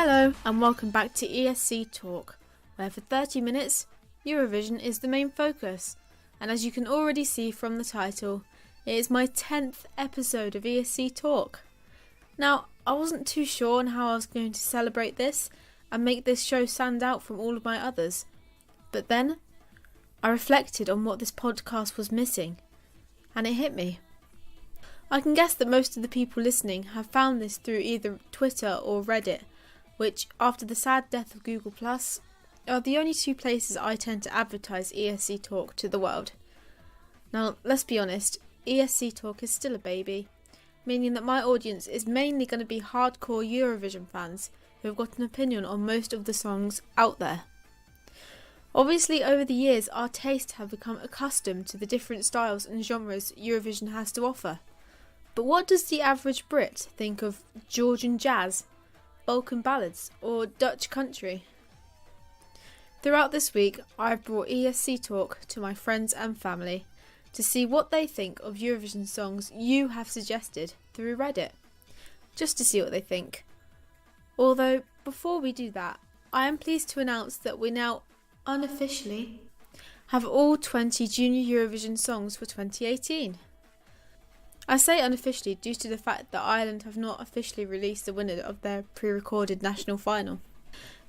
Hello and welcome back to ESCtalk, where for 30 minutes, Eurovision is the main focus. And as you can already see from the title, it is my 10th episode of ESCtalk. Now, I wasn't too sure on how I was going to celebrate this and make this show stand out from all of my others. But then, I reflected on what this podcast was missing, and it hit me. I can guess that most of the people listening have found this through either Twitter or Reddit, which, after the sad death of Google+, are the only two places I tend to advertise ESCtalk to the world. Now, let's be honest, ESCtalk is still a baby, meaning that my audience is mainly going to be hardcore Eurovision fans who have got an opinion on most of the songs out there. Obviously, over the years, our tastes have become accustomed to the different styles and genres Eurovision has to offer. But what does the average Brit think of Georgian jazz, Balkan ballads, or Dutch country? Throughout this week, I've brought ESCtalk to my friends and family to see what they think of Eurovision songs you have suggested through Reddit, just to see what they think. Although, before we do that, I am pleased to announce that we now unofficially have all 20 Junior Eurovision songs for 2018. I say unofficially due to the fact that Ireland have not officially released the winner of their pre-recorded national final.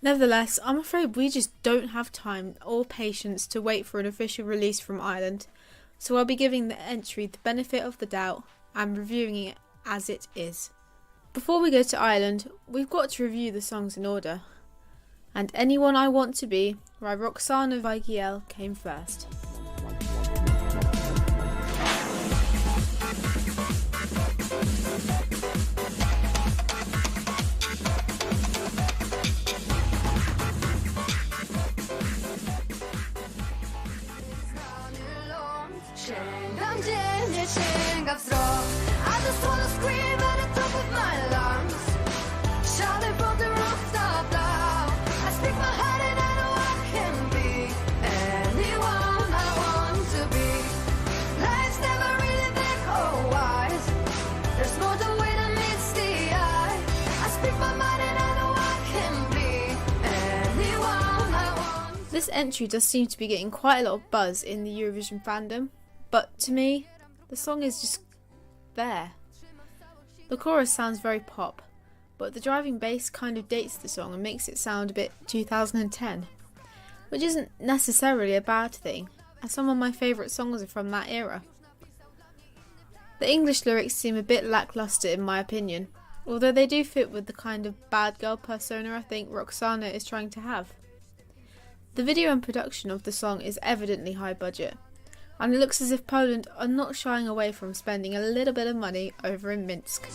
Nevertheless, I'm afraid we just don't have time or patience to wait for an official release from Ireland, so I'll be giving the entry the benefit of the doubt and reviewing it as it is. Before we go to Ireland, we've got to review the songs in order. And Anyone I Want to Be by Roksana Wiegiel came first. Sięga wzrok, I just wanna scream at the top of my lungs, shouting from the rooftop loud. I speak my heart and I know I can be anyone I want to be. Life's never really that wise. There's more to it than meets the eye. I speak my mind and I know I can be anyone I want. This entry does seem to be getting quite a lot of buzz in the Eurovision fandom, but to me, the song is just there. The chorus sounds very pop, but the driving bass kind of dates the song and makes it sound a bit 2010, which isn't necessarily a bad thing, as some of my favourite songs are from that era. The English lyrics seem a bit lacklustre in my opinion, although they do fit with the kind of bad girl persona I think Roksana is trying to have. The video and production of the song is evidently high budget, and it looks as if Poland are not shying away from spending a little bit of money over in Minsk.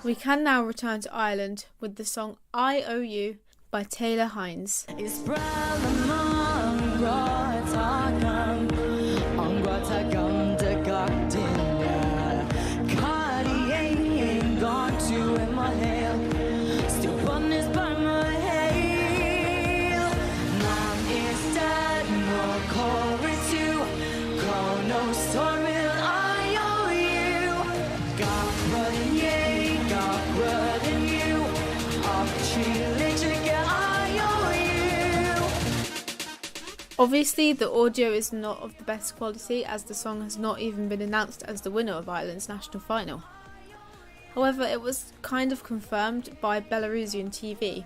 We can now return to Ireland with the song I Owe You by Taylor Hynes. Obviously, the audio is not of the best quality as the song has not even been announced as the winner of Ireland's national final. However, it was kind of confirmed by Belarusian TV,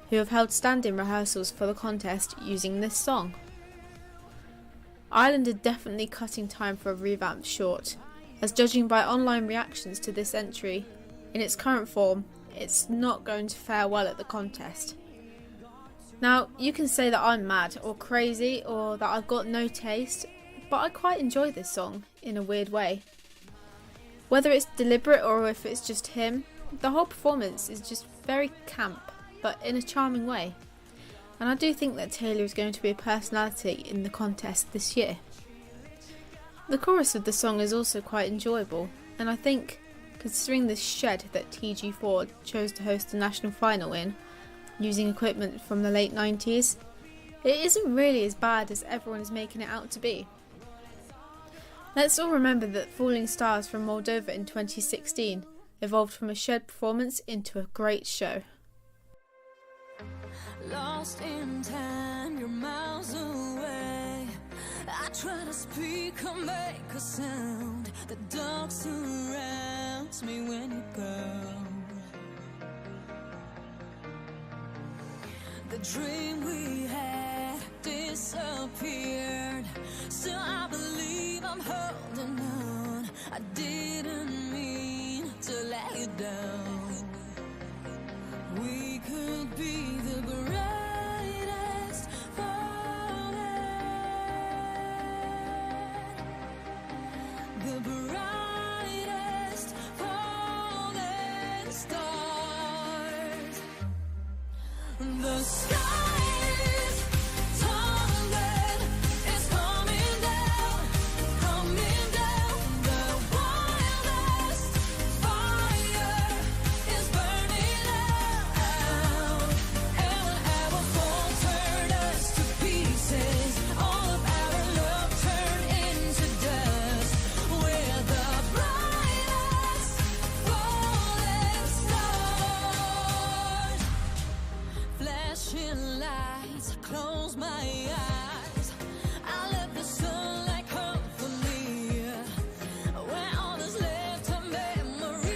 who have held stand-in rehearsals for the contest using this song. Ireland are definitely cutting time for a revamped short, as judging by online reactions to this entry, in its current form, it's not going to fare well at the contest. Now, you can say that I'm mad or crazy or that I've got no taste, but I quite enjoy this song in a weird way. Whether it's deliberate or if it's just him, the whole performance is just very camp, but in a charming way. And I do think that Taylor is going to be a personality in the contest this year. The chorus of the song is also quite enjoyable, and I think, considering the shed that TG4 chose to host the national final in, using equipment from the late 90s, it isn't really as bad as everyone is making it out to be. Let's all remember that Falling Stars from Moldova in 2016 evolved from a shed performance into a great show. Lost in time, you're miles away. I try to speak or make a sound. The dark surrounds me when you go. The dream we had disappeared. Still I believe I'm holding on. I didn't mean to let you down. We could be the brightest falling, the brightest falling stars. The sky is tumbling, it's coming down, coming down. The wildest fire is burning out, and whatever fall turned us to pieces. All of our love turned into dust. We're the brightest falling stars. Flashing lights, I close my eyes. I let the sunlight come for me. When all that's left are memories,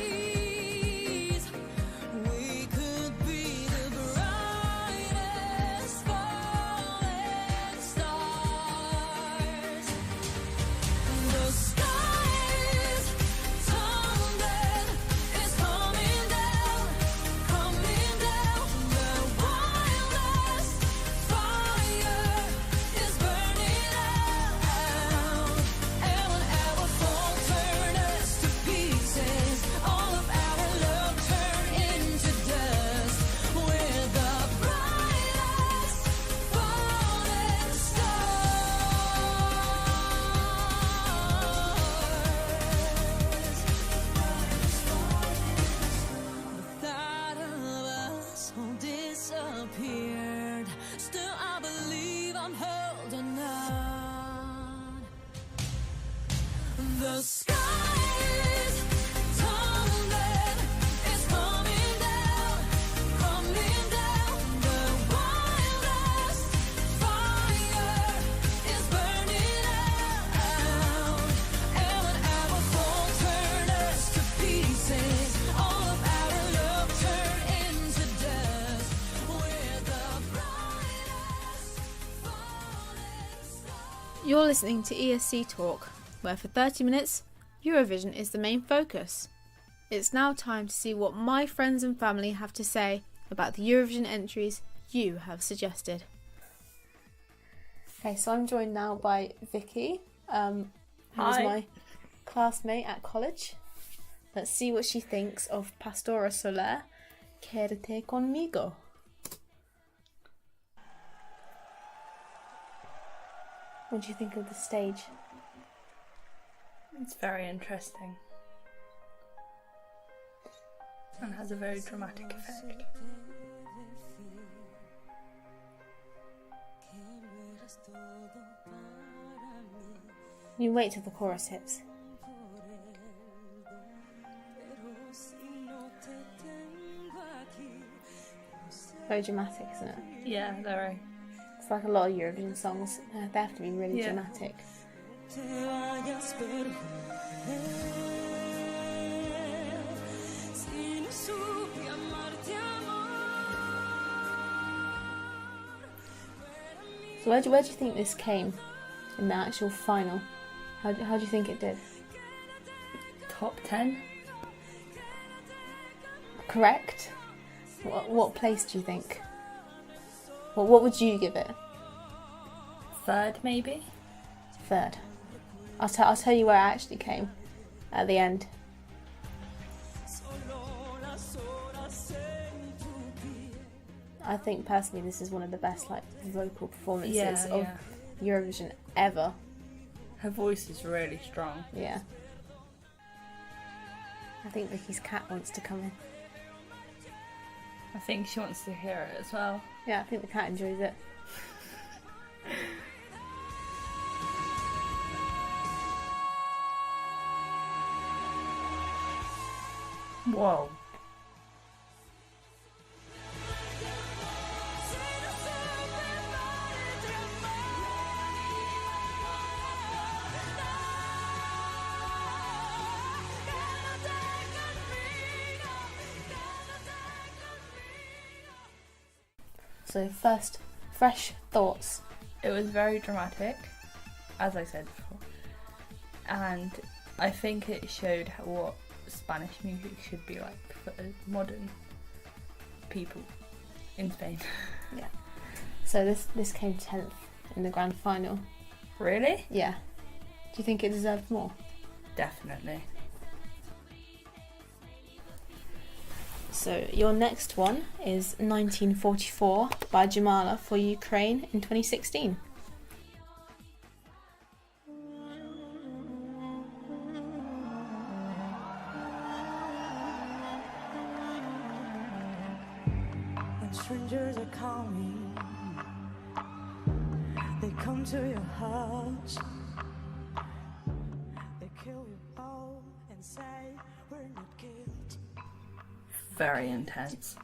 we could be the brightest falling stars. The sky is tumbling, it's coming down, coming down. The wildest fire is burning out, and whatever fall turned us to pieces. All of our love turned into dust. We're the brightest falling stars. The thought of us all disappeared. Still I believe I'm holding on. The sky is tumbling, it's coming down, coming down. The wildest fire is burning out, and whatever fall turned us to pieces. All of our love turned into dust. We're the brightest falling stars. You're listening to ESCtalk, where for 30 minutes, Eurovision is the main focus. It's now time to see what my friends and family have to say about the Eurovision entries you have suggested. Okay, so I'm joined now by Vicky, who is Hi. my classmate at college. Let's see what she thinks of Pastora Soler, Quedate Conmigo. What do you think of the stage? It's very interesting and has a very dramatic effect. You wait till the chorus hits. Very dramatic, isn't it? Yeah, very. It's like a lot of Eurovision songs. They have to be really Yeah. dramatic. So where do you think this came in the actual final? How do you think it did? Top 10? Correct? What place do you think? What would you give it? Third, maybe? Third. I'll tell you where I actually came at the end. I think personally this is one of the best vocal performances of Eurovision ever. Her voice is really strong. Yeah. I think Vicky's cat wants to come in. I think she wants to hear it as well. Yeah, I think the cat enjoys it. Whoa. So first, fresh thoughts. It was very dramatic, as I said before. And I think it showed what Spanish music should be like for modern people in Spain. Yeah. So this came 10th in the grand final. Really? Yeah. Do you think it deserved more? Definitely. So your next one is 1944 by Jamala for Ukraine in 2016. When strangers are coming, they come to your house. They kill you all and say we're not guilty. Very intense.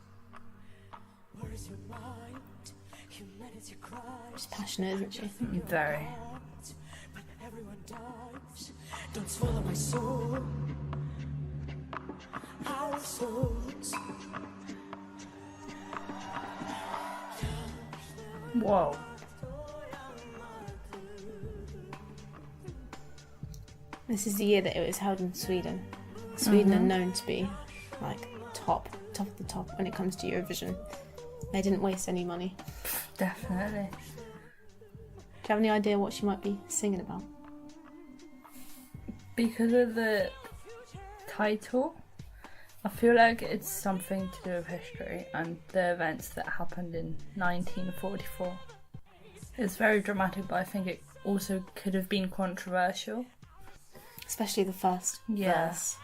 Where is your mind? Humanity cries. She's passionate, isn't she? Very. But everyone dies. Don't swallow my soul. Our souls. Whoa. This is the year that it was held in Sweden. Sweden are known to be like top of the top when it comes to Eurovision. They didn't waste any money. Definitely. Do you have any idea what she might be singing about? Because of the title, I feel like it's something to do with history and the events that happened in 1944. It's very dramatic, but I think it also could have been controversial. Especially the first Yeah. verse.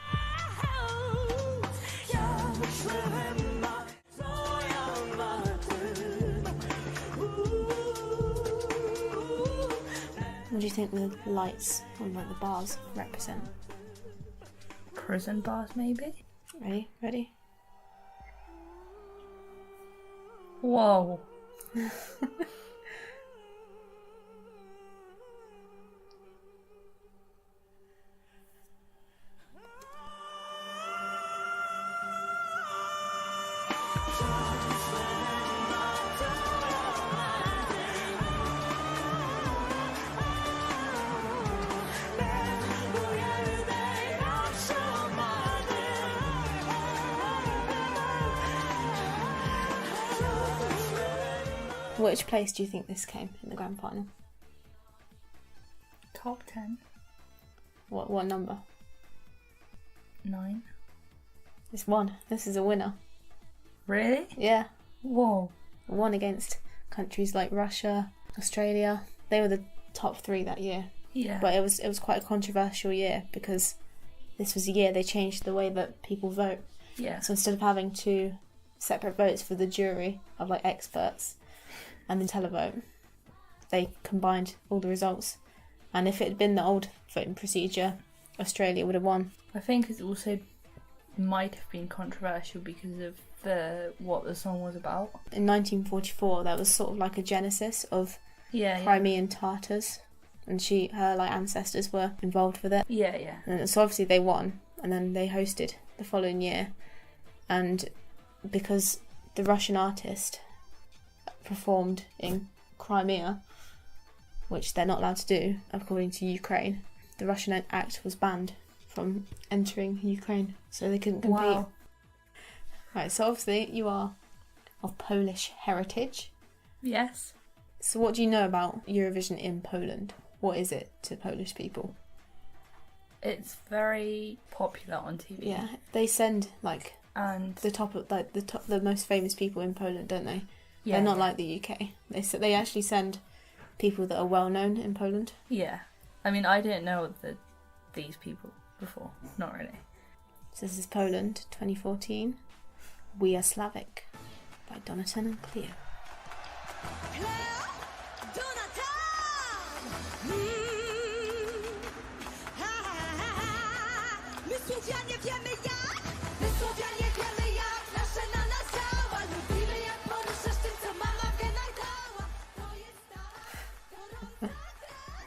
What do you think the lights on like the bars represent? Prison bars, maybe? Ready? Ready? Whoa. Which place do you think this came in the grand final? Top 10. What number? 9. It's 1. This is a winner. Really? Yeah. Whoa. 1 against countries like Russia, Australia. They were the top 3 that year. Yeah. But it was quite a controversial year because this was the year they changed the way that people vote. Yeah. So instead of having 2 separate votes for the jury of like experts and then televote, they combined all the results. And if it had been the old voting procedure, Australia would have won. I think it also might have been controversial because of what the song was about. In 1944, that was sort of like a genesis of Crimean Tatars, and her like ancestors were involved with it. Yeah, yeah. And so obviously they won, and then they hosted the following year. And because the Russian artist performed in Crimea, which they're not allowed to do according to Ukraine, the Russian act was banned from entering Ukraine, so they couldn't compete. Wow. Right, so obviously you are of Polish heritage. Yes. So what do you know about Eurovision in Poland? What is it to Polish people? It's very popular on TV. Yeah, they send like And the most famous people in Poland, don't they? yeah, They're not like the UK. They actually send people that are well known in Poland. Yeah. I mean, I didn't know these people before. Not really. So this is Poland, 2014. We Are Slavic by Donatan and Cleo.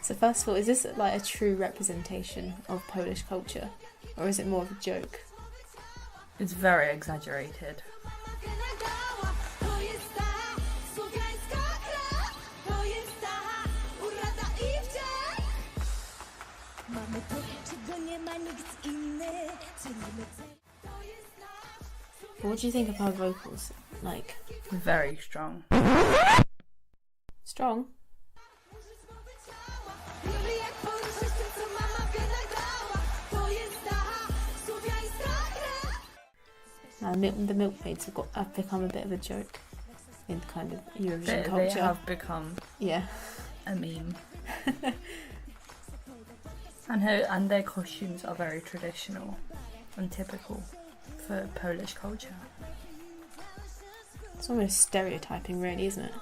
So first of all, is this like a true representation of Polish culture, or is it more of a joke? It's very exaggerated. What do you think of her vocals? Like, Very strong. strong? The milkmaids have become a bit of a joke in kind of Eurovision culture. They have become a meme. and their costumes are very traditional and typical for Polish culture. It's almost stereotyping, really, isn't it?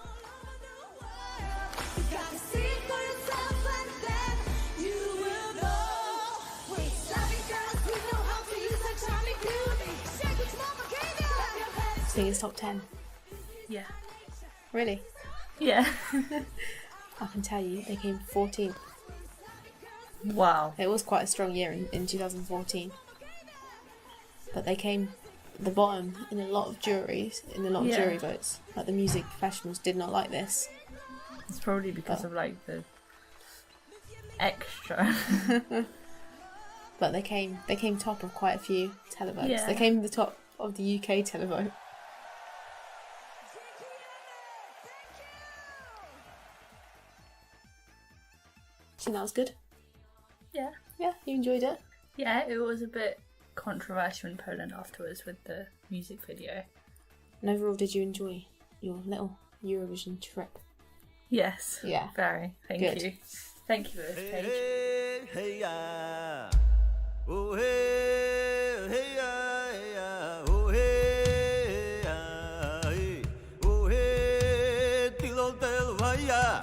I think it's top 10. Yeah. Really? Yeah. I can tell you, they came 14th. Wow. It was quite a strong year in 2014. But they came at the bottom in a lot of juries, jury votes. Like the music professionals did not like this. It's probably because of like the extra. But they came top of quite a few televotes. Yeah. They came the top of the UK televote. Do you think that was good? Yeah. Yeah, you enjoyed it? Yeah, it was a bit controversial in Poland afterwards with the music video. And overall, did you enjoy your little Eurovision trip? Yes. Yeah. Very. Thank Good. you. Thank you for this page. Hey, hey, yeah. Oh, hey, hey, yeah. Oh, hey, yeah. Oh, hey, tilo, tilo, yeah.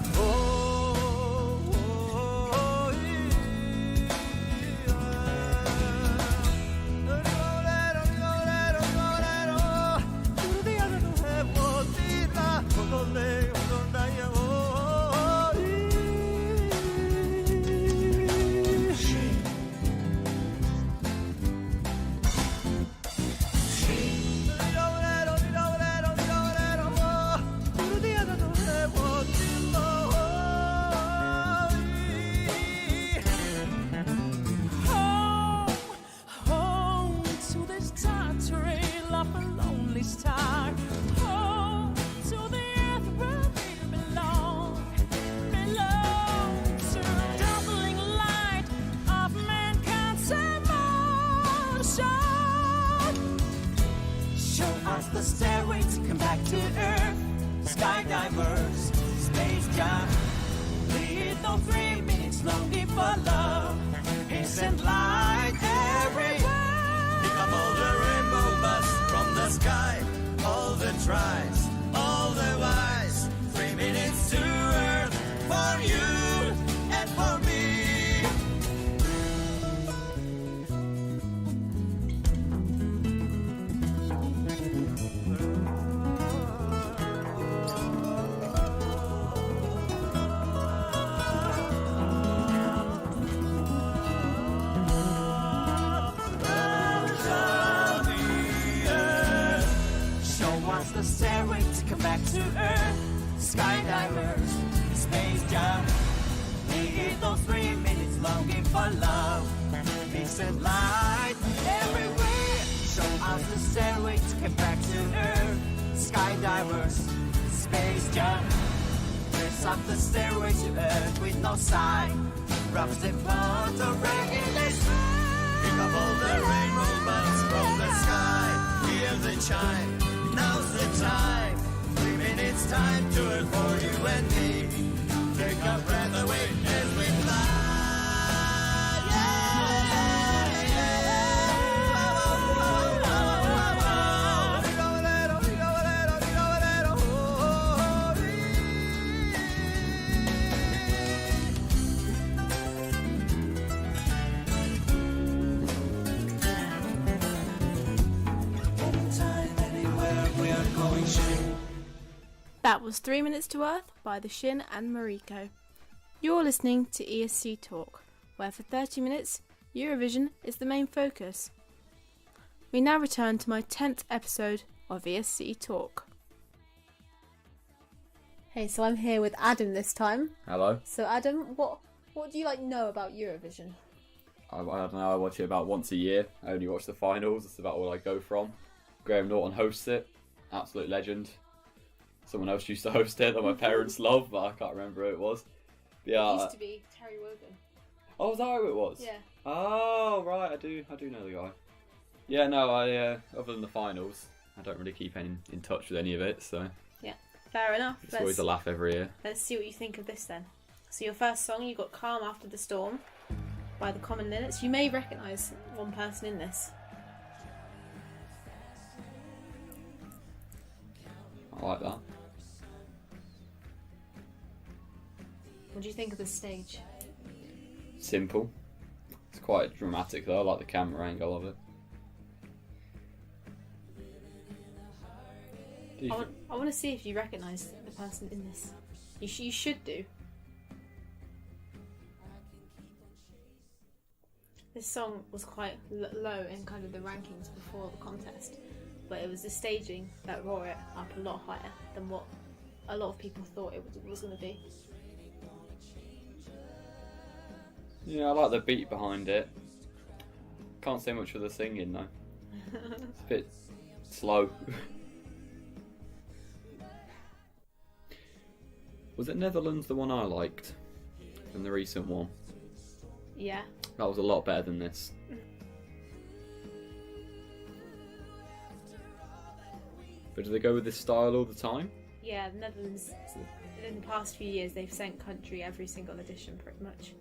The stairway to come back to Earth. Skydivers, space jump. Lead no 3 minutes longing for love. Instant light everywhere. Pick up all the rainbow bus from the sky. All the tries, all the whys. 3 minutes to Earth for you and for me. The stairway to come back to Earth. Skydivers, space jump. Need those 3 minutes longing for love. Instant light everywhere. Show us the stairway to come back to Earth. Skydivers, space jump. Race up the stairway to Earth with no sign. Rubs the photo regulation. Pick up all the rainbow buds from the sky. Hear the chime. Now's the time. 3 minutes time to Earth for you and me. Take a breath away as we fly. That was 3 Minutes to Earth by the Shin and Mariko. You're listening to ESCtalk, where for 30 minutes, Eurovision is the main focus. We now return to my 10th episode of ESCtalk. Hey, so I'm here with Adam this time. Hello. So Adam, what do you know about Eurovision? I don't know, I watch it about once a year. I only watch the finals, that's about all I go from. Graham Norton hosts it, absolute legend. Someone else used to host it that my parents love, but I can't remember who it was. Yeah. It used to be Terry Wogan. Oh, was that who it was? Yeah. Oh, right, I do know the guy. Yeah, no, other than the finals, I don't really keep in touch with any of it, so... Yeah, fair enough. It's always a laugh every year. Let's see what you think of this then. So your first song, you got Calm After the Storm by the Common Linnets. You may recognise one person in this. I like that. What do you think of the stage? Simple. It's quite dramatic though, I like the camera angle of it. I want to see if you recognise the person in this. You should do. This song was quite low in kind of the rankings before the contest, but it was the staging that brought it up a lot higher than what a lot of people thought it was going to be. Yeah, I like the beat behind it. Can't say much for the singing though. It's a bit slow. Was it Netherlands the one I liked? From the recent one? Yeah. That was a lot better than this. But do they go with this style all the time? Yeah, the Netherlands, in the past few years, they've sent country every single edition pretty much.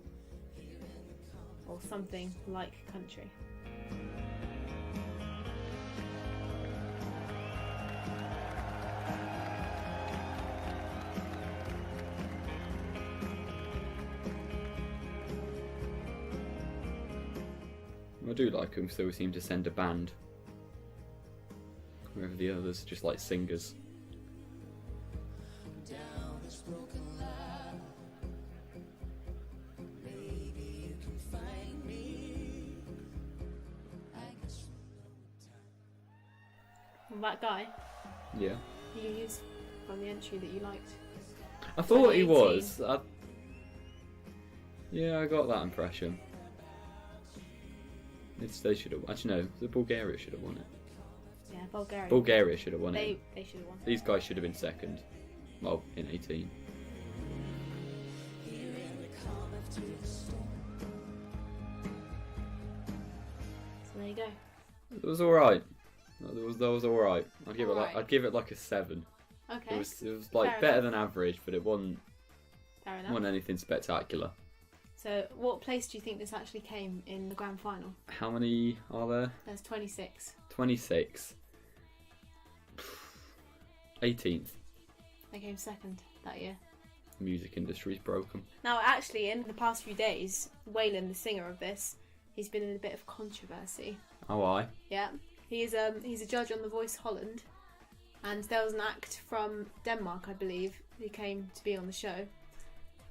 Or something like country. I do like them because they always seem to send a band. Wherever the others are just like singers. Well, that guy, Yeah. you used from the entry that you liked. I thought he 2018. was. Yeah, I got that impression. They should have. Actually, no. The Bulgaria should have won it. Yeah, Bulgaria. Bulgaria should have won it. They should have won. These guys should have been second. Well, in 18. So there you go. It was all right. That was all right. I'd give it like a 7. Okay. It was like Fair better enough. than average, but it wasn't Fair enough. anything spectacular. So, what place do you think this actually came in the grand final? How many are there? There's 26. 26. 18th. They came second that year. The music industry's broken. Now, actually, in the past few days, Waylon, the singer of this, he's been in a bit of controversy. Oh, I. Yeah, he's a judge on The Voice Holland, and there was an act from Denmark, I believe, who came to be on the show,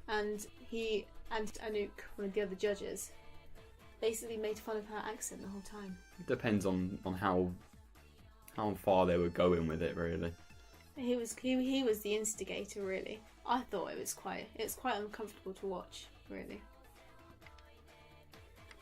and he and Anouk, one of the other judges, basically made fun of her accent the whole time. It depends on how far they were going with it, really. He was the instigator, really. I thought it's quite uncomfortable to watch, really.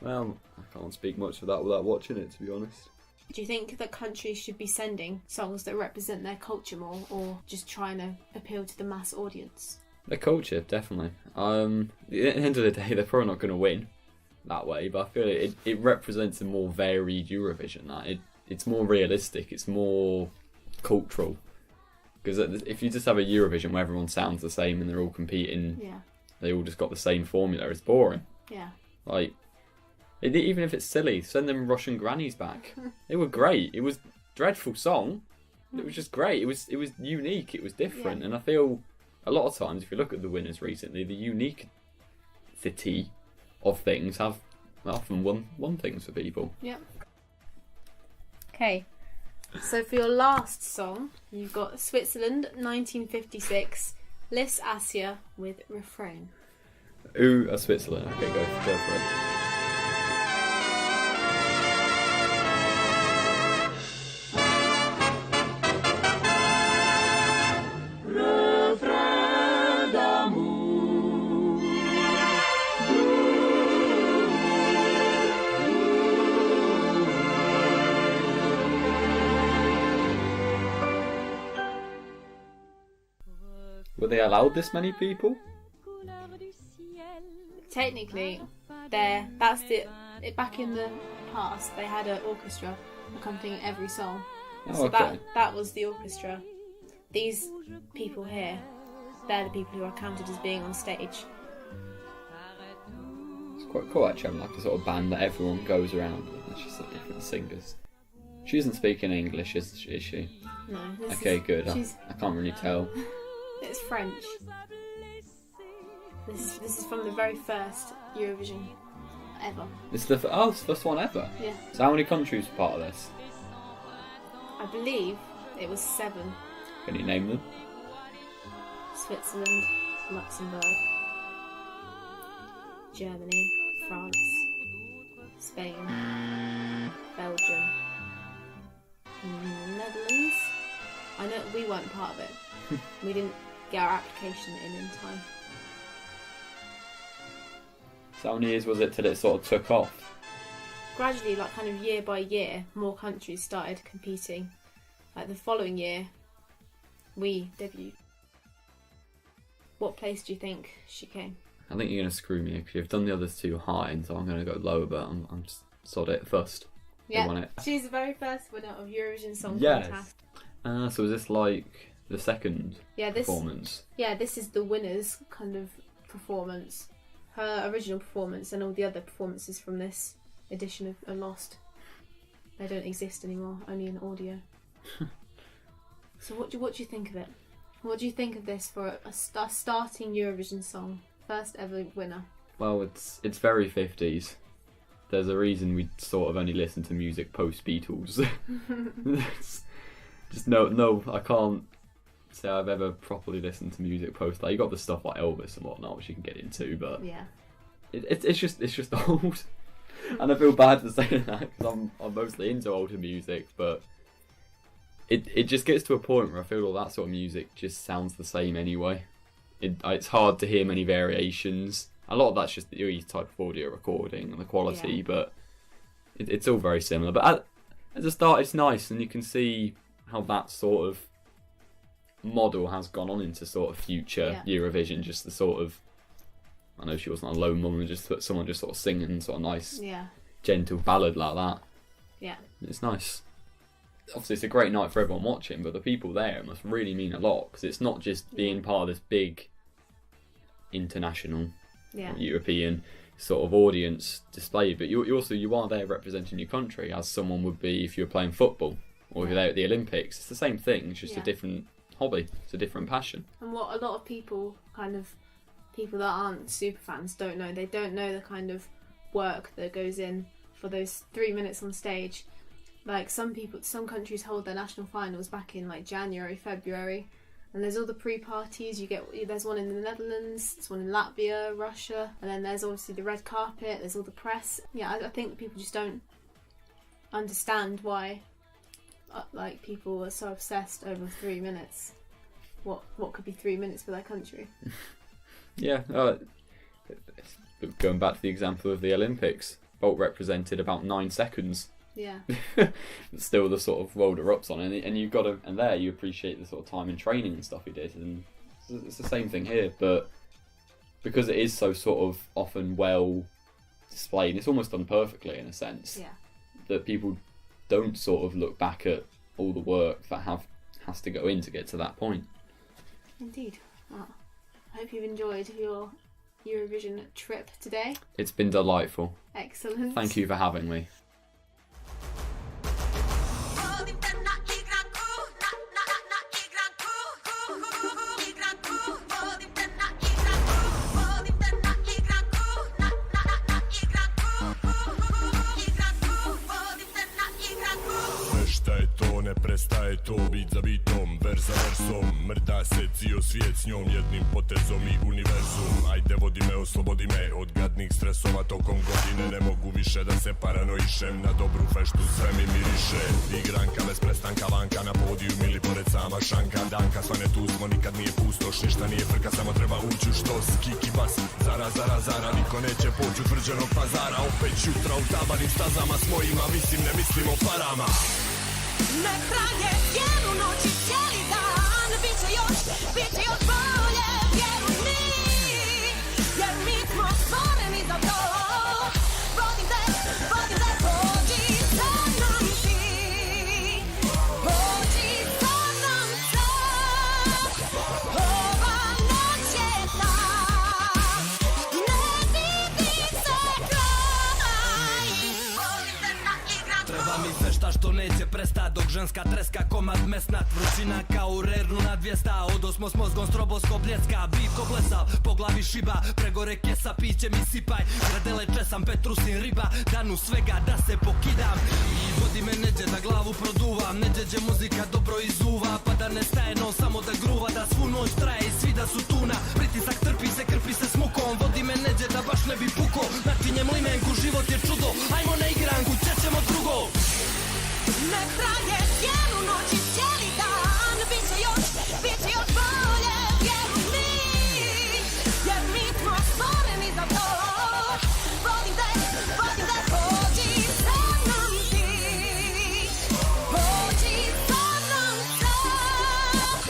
Well, I can't speak much of that without watching it, to be honest. Do you think that countries should be sending songs that represent their culture more, or just trying to appeal to the mass audience? The culture, definitely. At the end of the day, they're probably not going to win that way, but I feel it represents a more varied Eurovision. It's more realistic, it's more cultural. Because if you just have a Eurovision where everyone sounds the same and they're all competing, Yeah. they all just got the same formula, it's boring. Yeah. Like, even if it's silly, send them Russian grannies back. They were great. It was a dreadful song. It was just great. It was unique. It was different. Yeah. And I feel a lot of times, if you look at the winners recently, the uniquity of things have often won things for people. Yeah. Okay. So for your last song, you've got Switzerland 1956, Lys Assia with Refrain. Ooh, Switzerland. Okay, go for it. Were they allowed this many people? Technically, back in the past, they had an orchestra accompanying every song. Oh, So okay. that was the orchestra. These people here, they're the people who are counted as being on stage. It's quite cool actually, having like a sort of band that everyone goes around with. It's just like different singers. She isn't speaking English, is she? No. Okay, good. I can't really tell. It's French. This is from the very first Eurovision ever. It's the first one ever. Yeah. So how many countries were part of this? I believe it was 7. Can you name them? Switzerland, Luxembourg, Germany, France, Spain, Belgium, Netherlands. I know we weren't part of it. We didn't get our application in time. So how many years was it till it sort of took off? Gradually, like kind of year by year, more countries started competing. Like the following year, we debuted. What place do you think she came? I think you're going to screw me because you've done the others too high, and so I'm going to go lower, but I'm just sod it first. They won it. She's the very first winner of Eurovision Song Yes. Contest. So is this like the second Yeah, performance? Yeah, this is the winner's kind of performance. Her original performance and all the other performances from this edition are lost. They don't exist anymore, only in audio. So what do you think of it? What do you think of this for a starting Eurovision song? First ever winner. Well, it's very 50s. There's a reason we sort of only listen to music post Beatles. Just no, I can't say I've ever properly listened to music post. Like you got the stuff like Elvis and whatnot, which you can get into, but Yeah. it's just old. And I feel bad for saying that because I'm mostly into older music, but it just gets to a point where I feel all that sort of music just sounds the same anyway. It's hard to hear many variations. A lot of that's just the type of audio recording and the quality, Yeah. but it's all very similar. But at the start, it's nice, and you can see how that sort of model has gone on into sort of future Eurovision. Just the sort of, I know she wasn't a lone woman, just someone just sort of singing sort of nice, gentle ballad like that. Yeah. It's nice. Obviously, it's a great night for everyone watching, but the people there must really mean a lot because it's not just being part of this big international, European sort of audience display, but you are there representing your country as someone would be if you were playing football or if you're there at the Olympics. It's the same thing. It's just a different hobby. It's a different passion. And what a lot of people that aren't super fans don't know. They don't know the kind of work that goes in for those 3 minutes on stage. Like some countries hold their national finals back in like January, February, and there's all the pre-parties. There's one in the Netherlands, there's one in Latvia, Russia, and then there's obviously the red carpet. There's all the press. Yeah, I think people just don't understand why, like people are so obsessed over 3 minutes. What could be 3 minutes for their country? Yeah, going back to the example of the Olympics, Bolt represented about 9 seconds. Yeah. Still the sort of roller-ups on it, and you've got to, and there you appreciate the sort of time and training and stuff he did, and it's the same thing here, but because it is so sort of often well displayed, it's almost done perfectly in a sense, that people don't sort of look back at all the work that has to go in to get to that point. Indeed. Well, I hope you've enjoyed your Eurovision trip today. It's been delightful. Excellent. Thank you for having me. Šta je to ne je to bit za bitom, vers za versom. Mrda se cijel svijet s njom, jednim potezom i univerzum. Ajde vodi me, oslobodi me od gadnih stresova tokom godine. Ne mogu više da se paranoišem, na dobru feštu sve mi miriše. Igranka bez prestanka vanka, na podiju ili pored sama šanka. Danka svane tu smo, nikad nije pustoš, ništa nije frka, samo treba ući u štos. Kiki bas, zara, niko neće poći utvrđenog pazara. Opet jutra u tabanim stazama s mojima, mislim ne mislim o parama. Ne traje cijelu noć i cijeli dan, bit će još bolje, vjeruj mi, jer mi smo stvoreni za to. Vodim te, pođi sa mnom ti, pođi sa mnom sad, ova noć je ta, ne vidi se kraj. Volim te na igranku. Treba mi fešta što neće prestat, dok ženska treska komad mesnat. Vrućina kao u rernu na 200, odosmo s mozgom stroboskop bljeska. Bit ko blesav, po glavi šiba, pregore kesa, piće mi sipaj. Gradele česam, petrusin riba, danu svega da se pokidam. I vodi me neđe da glavu produvam, neđe muzika dobro izuva, pa da ne staje no samo da gruva, da svu noć traje i svi da su tuna. Pritisak trpi se, krpi se s mukom, vodi me neđe da baš ne bi puko. Načinjem limenku, život je čudo, ajmo na igranku, ćemo drugo. Ne traje cijelu noć i cijeli dan, bit će još bolje, vjeruj mi, jer mi smo stvoreni za to. Vodim te, pođi sa mnom ti, pođi sa mnom sad,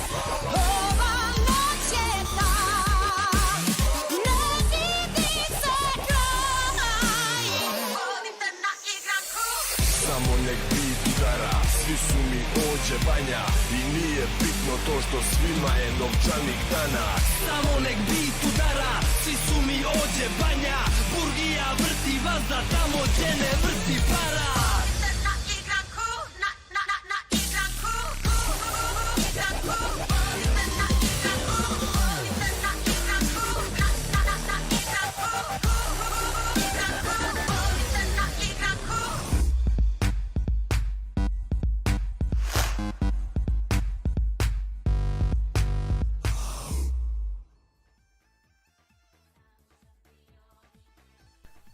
ova noć je ta, ne vidi se kraj. Vodim te na igranku. Samo nek bit udara, svi su mi ođe banja. I nije bitno to što svima je novčanik danas. Samo nek bit udara, svi su mi ođe banja. Burgija vrti vazda tamo gdje ne vrti para. Na igranku, na igranku, igranku, volite na igranku, volite na igranku, na igranku, volite na igranku.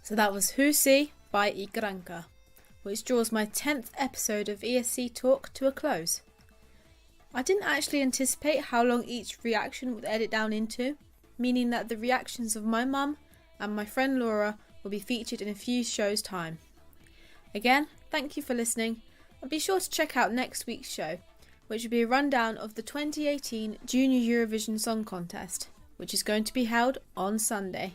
So that was Husi by Igranka, which draws my 10th episode of ESCtalk to a close. I didn't actually anticipate how long each reaction would edit down into, meaning that the reactions of my mum and my friend Laura will be featured in a few shows' time. Again, thank you for listening, and be sure to check out next week's show, which will be a rundown of the 2018 Junior Eurovision Song Contest, which is going to be held on Sunday.